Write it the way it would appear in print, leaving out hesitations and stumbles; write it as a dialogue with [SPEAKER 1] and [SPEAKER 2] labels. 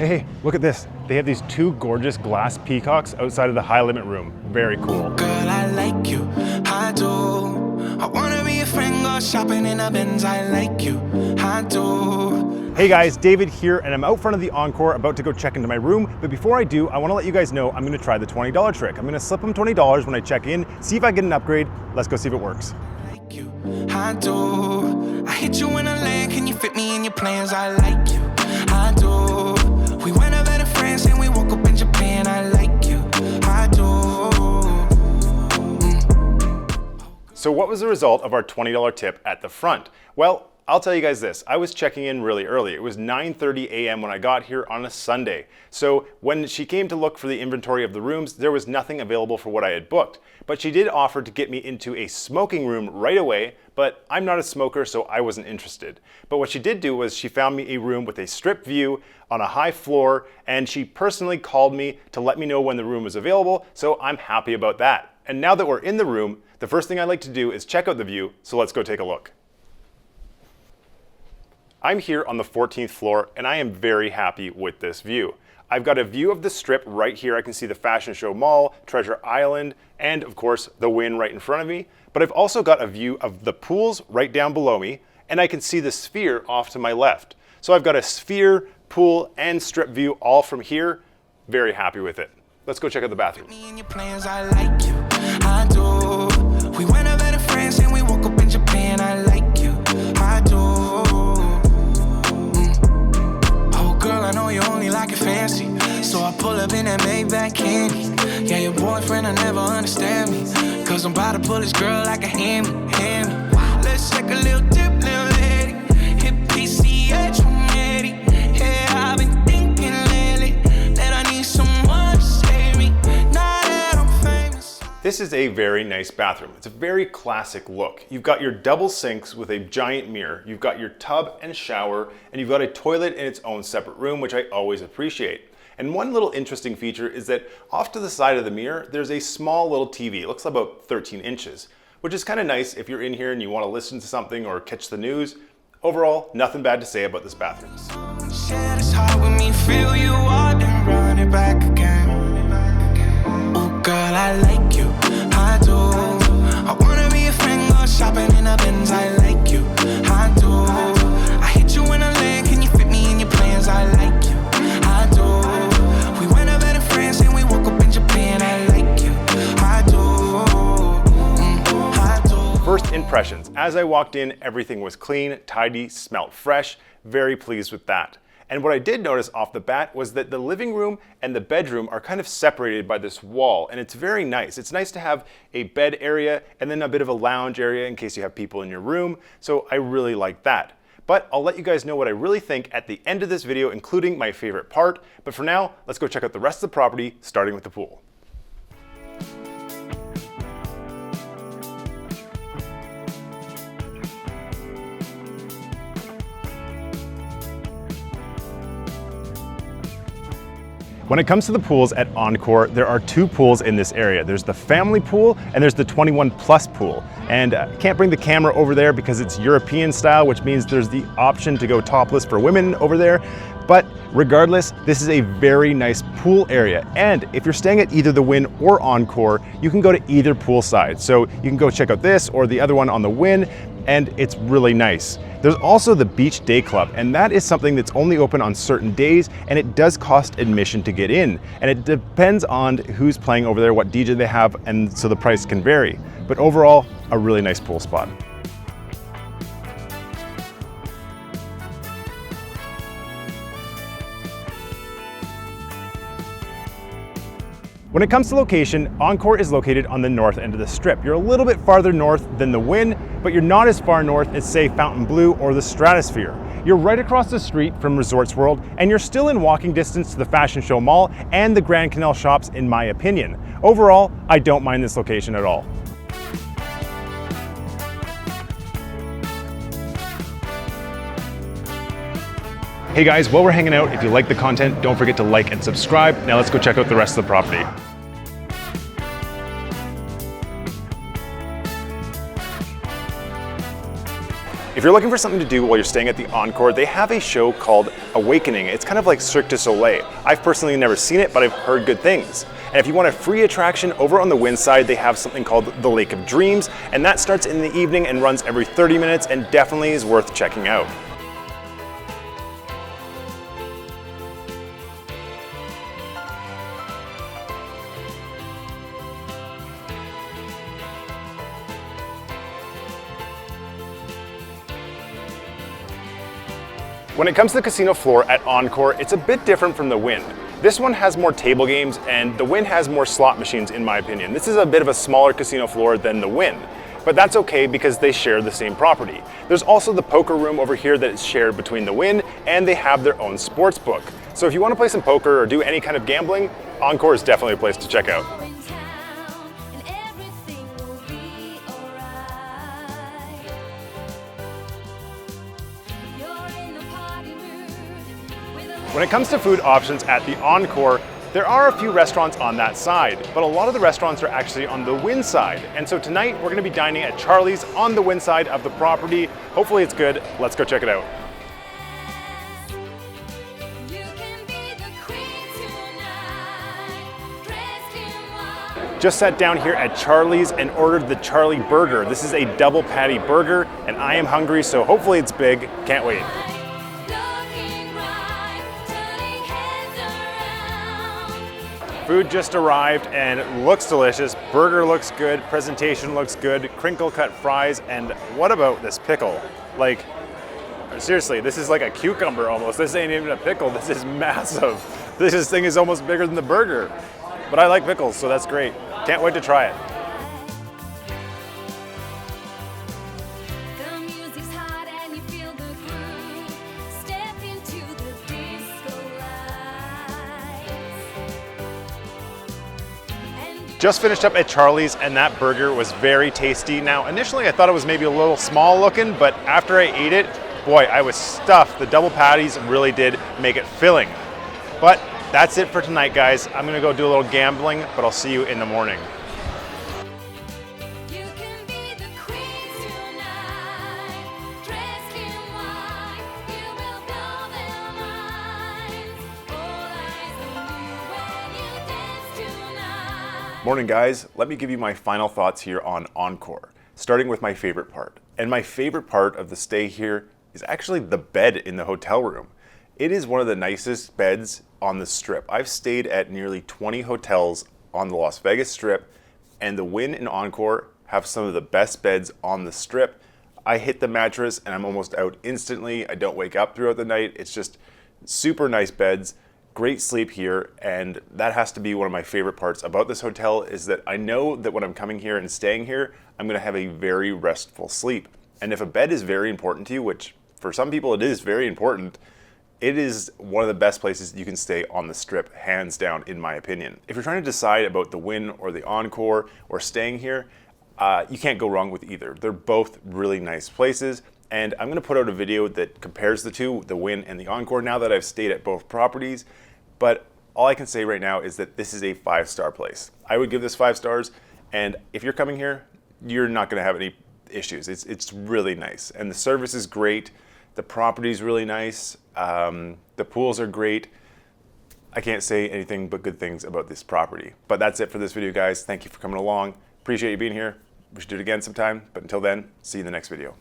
[SPEAKER 1] Hey, look at this. They have these two gorgeous glass peacocks outside of the high limit room. Very cool.
[SPEAKER 2] Girl, I like you, I do. I wanna be a friend, go shopping in a Benz. I like you, I do.
[SPEAKER 1] Hey guys, David here, and I'm out front of the Encore about to go check into my room. But before I do, I want to let you guys know I'm going to try the $20 trick. I'm going to slip them $20 when I check in, see if I get an upgrade. Let's go see if it works.
[SPEAKER 2] I like you, I do. I hit you in a land, can you fit me in your plans? I like you, I do. We went over to France and we woke up in Japan. I like you, I do.
[SPEAKER 1] So what was the result of our $20 tip at the front? Well, I'll tell you guys this, I was checking in really early. It was 9:30 a.m. when I got here on a Sunday. So when she came to look for the inventory of the rooms, there was nothing available for what I had booked. But she did offer to get me into a smoking room right away, but I'm not a smoker, so I wasn't interested. But what she did do was she found me a room with a strip view on a high floor, and she personally called me to let me know when the room was available, so I'm happy about that. And now that we're in the room, the first thing I like to do is check out the view, so let's go take a look. I'm here on the 14th floor and I am very happy with this view. I've got a view of the strip right here. I can see the Fashion Show Mall, Treasure Island, and of course the Wynn right in front of me. But I've also got a view of the pools right down below me, and I can see the Sphere off to my left. So I've got a Sphere, pool, and strip view all from here. Very happy with it. Let's go check out the bathroom.
[SPEAKER 2] Me and your plans, I like you, I do. We went over to France and we woke up in Japan. I like you, I do. Girl, I know you only like it fancy, so I pull up in that Maybach candy. Yeah, your boyfriend will never understand me, cause I'm about to pull this girl like a hammy. Let's take a little dip, little lady. Hit PCH from Eddie. Yeah, I've been thinking lately that I need someone to save me. Now that I'm famous.
[SPEAKER 1] This is a very nice bathroom. It's a very classic look. You've got your double sinks with a giant mirror. You've got your tub and shower, and you've got a toilet in its own separate room, which I always appreciate. And one little interesting feature is that off to the side of the mirror, there's a small little TV. It looks about 13 inches, which is kind of nice if you're in here and you want to listen to something or catch the news. Overall, nothing bad to say about this bathroom.
[SPEAKER 2] Share this heart with me, feel you are, then run it back again. Oh girl, I like you, I do. I wanna be a friend, go shopping in a Benz. I like you, I do. I hit you in a land, can you fit me in your plans? I like you, I do. We went over to France and we woke up in Japan. I like you, I do. I do.
[SPEAKER 1] First impressions. As I walked in, everything was clean, tidy, smelled fresh. Very pleased with that. And what I did notice off the bat was that the living room and the bedroom are kind of separated by this wall, and it's very nice. It's nice to have a bed area and then a bit of a lounge area in case you have people in your room, so I really like that. But I'll let you guys know what I really think at the end of this video, including my favorite part. But for now, let's go check out the rest of the property, starting with the pool. When it comes to the pools at Encore, there are two pools in this area. There's the family pool and there's the 21 plus pool. And I can't bring the camera over there because it's European style, which means there's the option to go topless for women over there. But regardless, this is a very nice pool area. And if you're staying at either the Wynn or Encore, you can go to either pool side. So you can go check out this or the other one on the Wynn, and it's really nice. There's also the Beach Day Club, and that is something that's only open on certain days, and it does cost admission to get in. And it depends on who's playing over there, what DJ they have, and so the price can vary. But overall, a really nice pool spot. When it comes to location, Encore is located on the north end of the strip. You're a little bit farther north than the Wynn, but you're not as far north as, say, Fontainebleau or the Stratosphere. You're right across the street from Resorts World, and you're still in walking distance to the Fashion Show Mall and the Grand Canal Shops, in my opinion. Overall, I don't mind this location at all. Hey guys, while we're hanging out, if you like the content, don't forget to like and subscribe. Now let's go check out the rest of the property. If If you're looking for something to do while you're staying at the Encore, they have a show called Awakening. It's kind of like Cirque du Soleil. I've personally never seen it, but I've heard good things. And if you want a free attraction, over on the Wynn side, they have something called the Lake of Dreams, and that starts in the evening and runs every 30 minutes and definitely is worth checking out. When it comes to the casino floor at Encore, it's a bit different from the Wynn. This one has more table games and the Wynn has more slot machines in my opinion. This is a bit of a smaller casino floor than the Wynn, but that's okay because they share the same property. There's also the poker room over here that is shared between the Wynn, and they have their own sports book. So if you want to play some poker or do any kind of gambling, Encore is definitely a place to check out. When it comes to food options at the Encore, there are a few restaurants on that side, but a lot of the restaurants are actually on the Wynn side. And so tonight we're going to be dining at Charlie's on the Wynn side of the property. Hopefully it's good. Let's go check it out. Just sat down here at Charlie's and ordered the Charlie Burger. This is a double patty burger and I am hungry, so hopefully it's big. Can't wait. Food just arrived and it looks delicious. Burger looks good, presentation looks good, crinkle cut fries, and what about this pickle? Like, seriously, this is like a cucumber almost. This ain't even a pickle, this is massive. This thing is almost bigger than the burger. But I like pickles, so that's great. Can't wait to try it. Just finished up at Charlie's and that burger was very tasty. Now, initially I thought it was maybe a little small looking, but after I ate it, boy, I was stuffed. The double patties really did make it filling. But that's it for tonight, guys. I'm gonna go do a little gambling, but I'll see you in the morning. Morning guys, let me give you my final thoughts here on Encore, starting with my favorite part. And my favorite part of the stay here is actually the bed in the hotel room. It is one of the nicest beds on the Strip. I've stayed at nearly 20 hotels on the Las Vegas Strip, and the Wynn and Encore have some of the best beds on the Strip. I hit the mattress and I'm almost out instantly. I don't wake up throughout the night. It's just super nice beds. Great sleep here, and that has to be one of my favorite parts about this hotel is that I know that when I'm coming here and staying here, I'm gonna have a very restful sleep. And if a bed is very important to you, which for some people it is very important, it is one of the best places you can stay on the Strip, hands down, in my opinion. If you're trying to decide about the Wynn or the Encore or staying here, you can't go wrong with either. They're both really nice places. And I'm gonna put out a video that compares the two, the Wynn and the Encore, now that I've stayed at both properties. But all I can say right now is that this is a 5-star place. I would give this 5 stars, and if you're coming here, you're not gonna have any issues. It's really nice, and the service is great. The property's really nice. The pools are great. I can't say anything but good things about this property. But that's it for this video, guys. Thank you for coming along. Appreciate you being here. We should do it again sometime, but until then, see you in the next video.